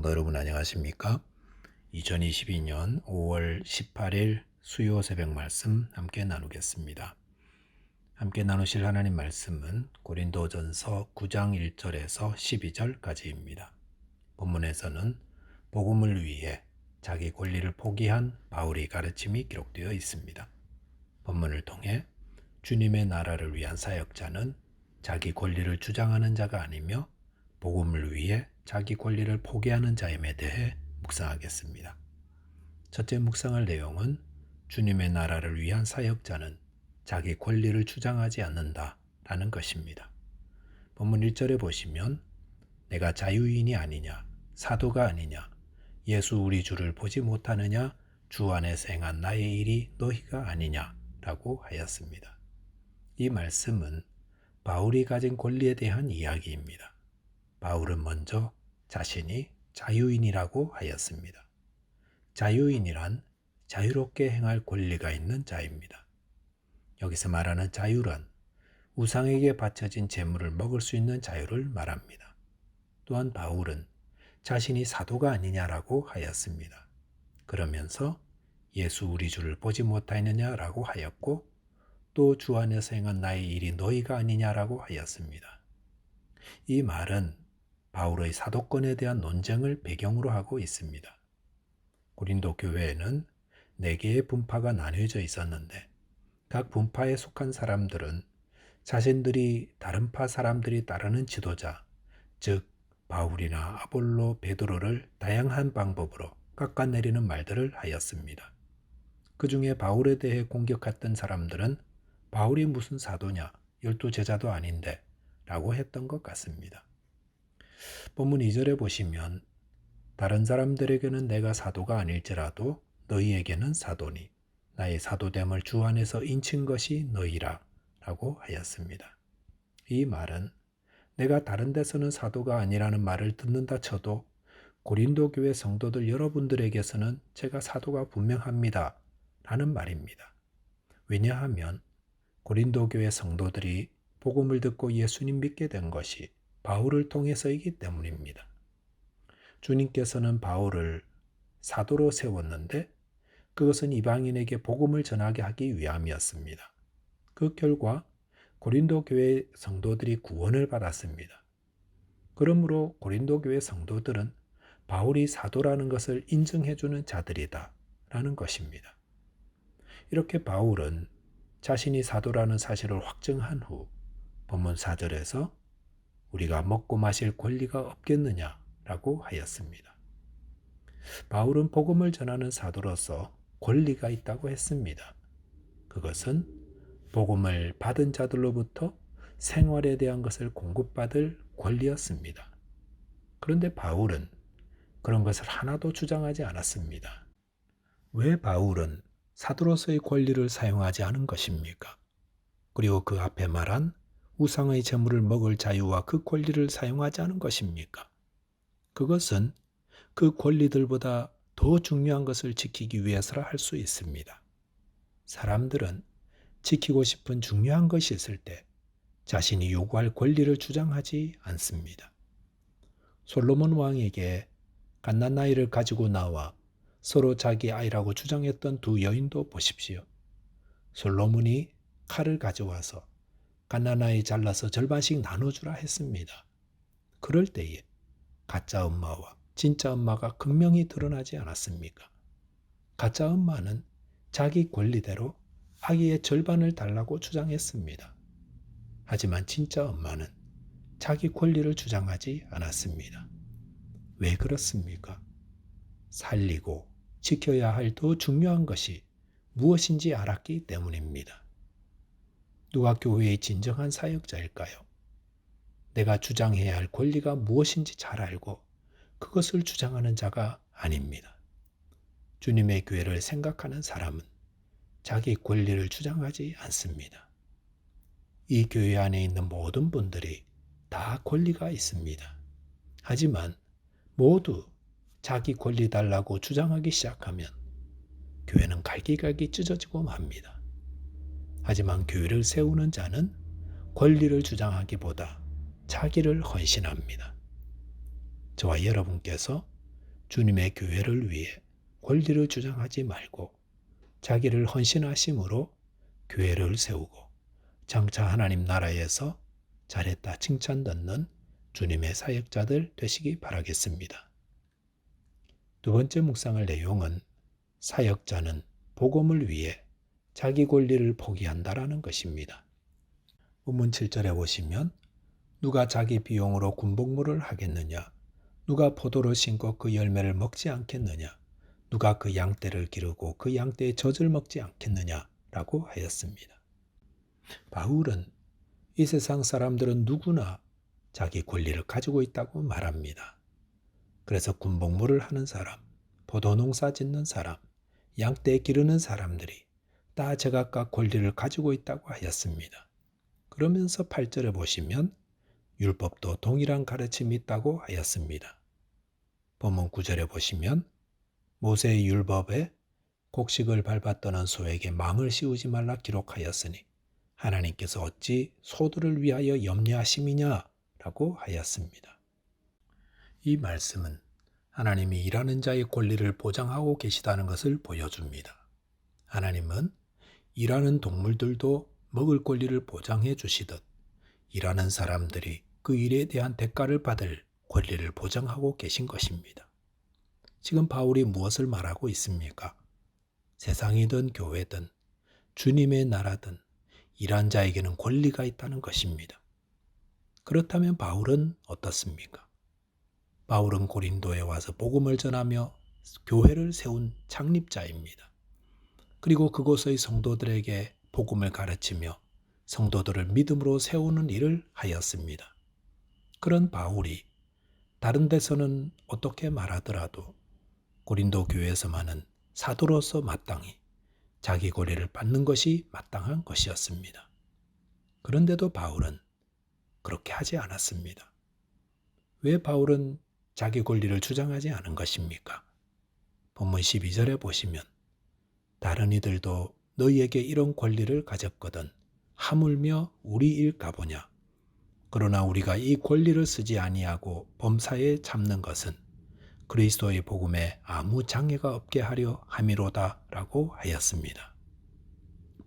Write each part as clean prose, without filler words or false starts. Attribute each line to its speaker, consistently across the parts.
Speaker 1: 성도 여러분 안녕하십니까? 2022년 5월 18일 수요 새벽 말씀 함께 나누겠습니다. 함께 나누실 하나님 말씀은 고린도전서 9장 1절에서 12절까지입니다. 본문에서는 복음을 위해 자기 권리를 포기한 바울의 가르침이 기록되어 있습니다. 본문을 통해 주님의 나라를 위한 사역자는 자기 권리를 주장하는 자가 아니며 복음을 위해 자기 권리를 포기하는 자임에 대해 묵상하겠습니다. 첫째 묵상할 내용은 주님의 나라를 위한 사역자는 자기 권리를 주장하지 않는다라는 것입니다. 본문 1절에 보시면 내가 자유인이 아니냐, 사도가 아니냐, 예수 우리 주를 보지 못하느냐, 주 안에서 행한 나의 일이 너희가 아니냐라고 하였습니다. 이 말씀은 바울이 가진 권리에 대한 이야기입니다. 바울은 먼저 자신이 자유인이라고 하였습니다. 자유인이란 자유롭게 행할 권리가 있는 자입니다. 여기서 말하는 자유란 우상에게 바쳐진 재물을 먹을 수 있는 자유를 말합니다. 또한 바울은 자신이 사도가 아니냐라고 하였습니다. 그러면서 예수 우리 주를 보지 못하느냐라고 하였고 또 주 안에서 행한 나의 일이 너희가 아니냐라고 하였습니다. 이 말은 바울의 사도권에 대한 논쟁을 배경으로 하고 있습니다. 고린도 교회에는 4개의 분파가 나뉘어져 있었는데 각 분파에 속한 사람들은 자신들이 다른 파 사람들이 따르는 지도자, 즉 바울이나 아볼로, 베드로를 다양한 방법으로 깎아내리는 말들을 하였습니다. 그 중에 바울에 대해 공격했던 사람들은 바울이 무슨 사도냐, 12제자도 아닌데 라고 했던 것 같습니다. 본문 2절에 보시면 다른 사람들에게는 내가 사도가 아닐지라도 너희에게는 사도니 나의 사도됨을 주 안에서 인친 것이 너희라 라고 하였습니다. 이 말은 내가 다른 데서는 사도가 아니라는 말을 듣는다 쳐도 고린도 교회 성도들 여러분들에게서는 제가 사도가 분명합니다 라는 말입니다. 왜냐하면 고린도 교회 성도들이 복음을 듣고 예수님 믿게 된 것이 바울을 통해서이기 때문입니다. 주님께서는 바울을 사도로 세웠는데 그것은 이방인에게 복음을 전하게 하기 위함이었습니다. 그 결과 고린도 교회 성도들이 구원을 받았습니다. 그러므로 고린도 교회 성도들은 바울이 사도라는 것을 인정해주는 자들이다 라는 것입니다. 이렇게 바울은 자신이 사도라는 사실을 확증한 후 본문 4절에서 우리가 먹고 마실 권리가 없겠느냐라고 하였습니다. 바울은 복음을 전하는 사도로서 권리가 있다고 했습니다. 그것은 복음을 받은 자들로부터 생활에 대한 것을 공급받을 권리였습니다. 그런데 바울은 그런 것을 하나도 주장하지 않았습니다. 왜 바울은 사도로서의 권리를 사용하지 않은 것입니까? 그리고 그 앞에 말한 우상의 재물을 먹을 자유와 그 권리를 사용하지 않은 것입니까? 그것은 그 권리들보다 더 중요한 것을 지키기 위해서라 할 수 있습니다. 사람들은 지키고 싶은 중요한 것이 있을 때 자신이 요구할 권리를 주장하지 않습니다. 솔로몬 왕에게 갓난아이를 가지고 나와 서로 자기 아이라고 주장했던 두 여인도 보십시오. 솔로몬이 칼을 가져와서 갓난아이 잘라서 절반씩 나눠주라 했습니다. 그럴 때에 가짜 엄마와 진짜 엄마가 극명히 드러나지 않았습니까? 가짜 엄마는 자기 권리대로 아기의 절반을 달라고 주장했습니다. 하지만 진짜 엄마는 자기 권리를 주장하지 않았습니다. 왜 그렇습니까? 살리고 지켜야 할 더 중요한 것이 무엇인지 알았기 때문입니다. 누가 교회의 진정한 사역자일까요? 내가 주장해야 할 권리가 무엇인지 잘 알고 그것을 주장하는 자가 아닙니다. 주님의 교회를 생각하는 사람은 자기 권리를 주장하지 않습니다. 이 교회 안에 있는 모든 분들이 다 권리가 있습니다. 하지만 모두 자기 권리 달라고 주장하기 시작하면 교회는 갈기갈기 찢어지고 맙니다. 하지만 교회를 세우는 자는 권리를 주장하기보다 자기를 헌신합니다. 저와 여러분께서 주님의 교회를 위해 권리를 주장하지 말고 자기를 헌신하심으로 교회를 세우고 장차 하나님 나라에서 잘했다 칭찬 듣는 주님의 사역자들 되시기 바라겠습니다. 두 번째 묵상할 내용은 사역자는 복음을 위해 자기 권리를 포기한다라는 것입니다. 본문 7절에 보시면 누가 자기 비용으로 군복무를 하겠느냐? 누가 포도를 심고 그 열매를 먹지 않겠느냐? 누가 그 양떼를 기르고 그 양떼의 젖을 먹지 않겠느냐? 라고 하였습니다. 바울은 이 세상 사람들은 누구나 자기 권리를 가지고 있다고 말합니다. 그래서 군복무를 하는 사람, 포도농사 짓는 사람, 양떼 기르는 사람들이 다 제각각 권리를 가지고 있다고 하였습니다. 그러면서 8절에 보시면 율법도 동일한 가르침이 있다고 하였습니다. 본문 9절에 보시면 모세의 율법에 곡식을 밟았더는 소에게 망을 씌우지 말라 기록하였으니 하나님께서 어찌 소들을 위하여 염려하심이냐 라고 하였습니다. 이 말씀은 하나님이 일하는 자의 권리를 보장하고 계시다는 것을 보여줍니다. 하나님은 일하는 동물들도 먹을 권리를 보장해 주시듯 일하는 사람들이 그 일에 대한 대가를 받을 권리를 보장하고 계신 것입니다. 지금 바울이 무엇을 말하고 있습니까? 세상이든 교회든 주님의 나라든 일한 자에게는 권리가 있다는 것입니다. 그렇다면 바울은 어떻습니까? 바울은 고린도에 와서 복음을 전하며 교회를 세운 창립자입니다. 그리고 그곳의 성도들에게 복음을 가르치며 성도들을 믿음으로 세우는 일을 하였습니다. 그런 바울이 다른 데서는 어떻게 말하더라도 고린도 교회에서만은 사도로서 마땅히 자기 권리를 받는 것이 마땅한 것이었습니다. 그런데도 바울은 그렇게 하지 않았습니다. 왜 바울은 자기 권리를 주장하지 않은 것입니까? 본문 12절에 보시면 다른 이들도 너희에게 이런 권리를 가졌거든 하물며 우리 일까보냐. 그러나 우리가 이 권리를 쓰지 아니하고 범사에 참는 것은 그리스도의 복음에 아무 장애가 없게 하려 함이로다 라고 하였습니다.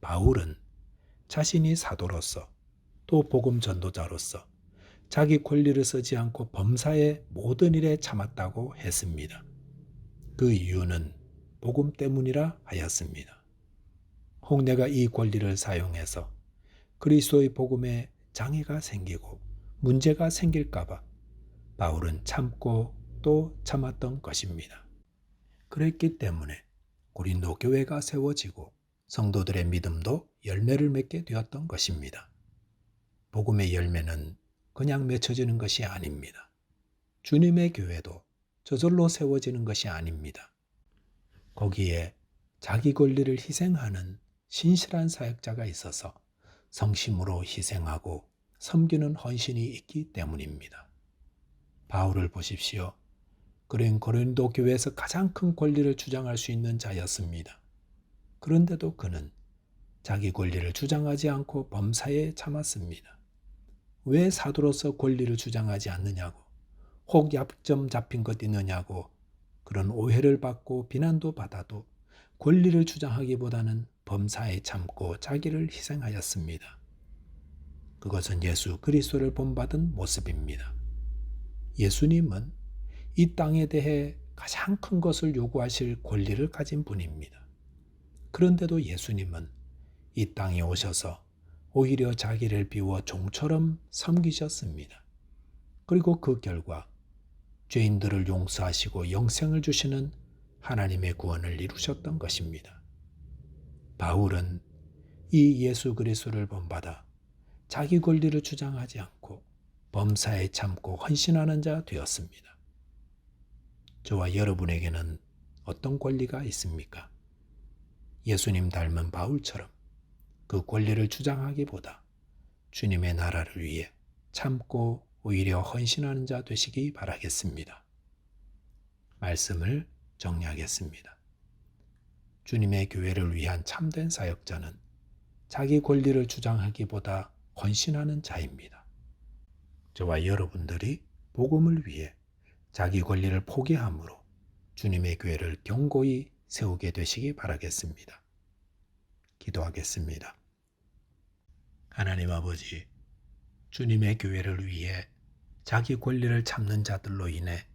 Speaker 1: 바울은 자신이 사도로서 또 복음 전도자로서 자기 권리를 쓰지 않고 범사의 모든 일에 참았다고 했습니다. 그 이유는 복음 때문이라 하였습니다. 혹 내가 이 권리를 사용해서 그리스도의 복음에 장애가 생기고 문제가 생길까봐 바울은 참고 또 참았던 것입니다. 그랬기 때문에 고린도 교회가 세워지고 성도들의 믿음도 열매를 맺게 되었던 것입니다. 복음의 열매는 그냥 맺혀지는 것이 아닙니다. 주님의 교회도 저절로 세워지는 것이 아닙니다. 거기에 자기 권리를 희생하는 신실한 사역자가 있어서 성심으로 희생하고 섬기는 헌신이 있기 때문입니다. 바울을 보십시오. 그는 고린도 교회에서 가장 큰 권리를 주장할 수 있는 자였습니다. 그런데도 그는 자기 권리를 주장하지 않고 범사에 참았습니다. 왜 사도로서 권리를 주장하지 않느냐고, 혹 약점 잡힌 것 있느냐고 그런 오해를 받고 비난도 받아도 권리를 주장하기보다는 범사에 참고 자기를 희생하였습니다. 그것은 예수 그리스도를 본받은 모습입니다. 예수님은 이 땅에 대해 가장 큰 것을 요구하실 권리를 가진 분입니다. 그런데도 예수님은 이 땅에 오셔서 오히려 자기를 비워 종처럼 섬기셨습니다. 그리고 그 결과 죄인들을 용서하시고 영생을 주시는 하나님의 구원을 이루셨던 것입니다. 바울은 이 예수 그리스도를 본받아 자기 권리를 주장하지 않고 범사에 참고 헌신하는 자 되었습니다. 저와 여러분에게는 어떤 권리가 있습니까? 예수님 닮은 바울처럼 그 권리를 주장하기보다 주님의 나라를 위해 참고 오히려 헌신하는 자 되시기 바라겠습니다. 말씀을 정리하겠습니다. 주님의 교회를 위한 참된 사역자는 자기 권리를 주장하기보다 헌신하는 자입니다. 저와 여러분들이 복음을 위해 자기 권리를 포기함으로 주님의 교회를 견고히 세우게 되시기 바라겠습니다. 기도하겠습니다. 하나님 아버지, 주님의 교회를 위해 자기 권리를 참는 자들로 인해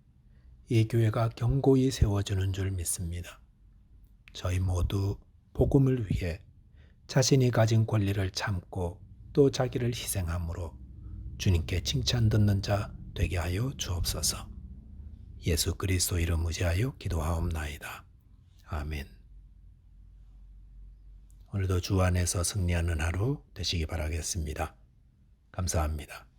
Speaker 1: 이 교회가 견고히 세워지는 줄 믿습니다. 저희 모두 복음을 위해 자신이 가진 권리를 참고 또 자기를 희생함으로 주님께 칭찬 듣는 자 되게 하여 주옵소서. 예수 그리스도 이름 의지하여 기도하옵나이다. 아멘. 오늘도 주 안에서 승리하는 하루 되시기 바라겠습니다. 감사합니다.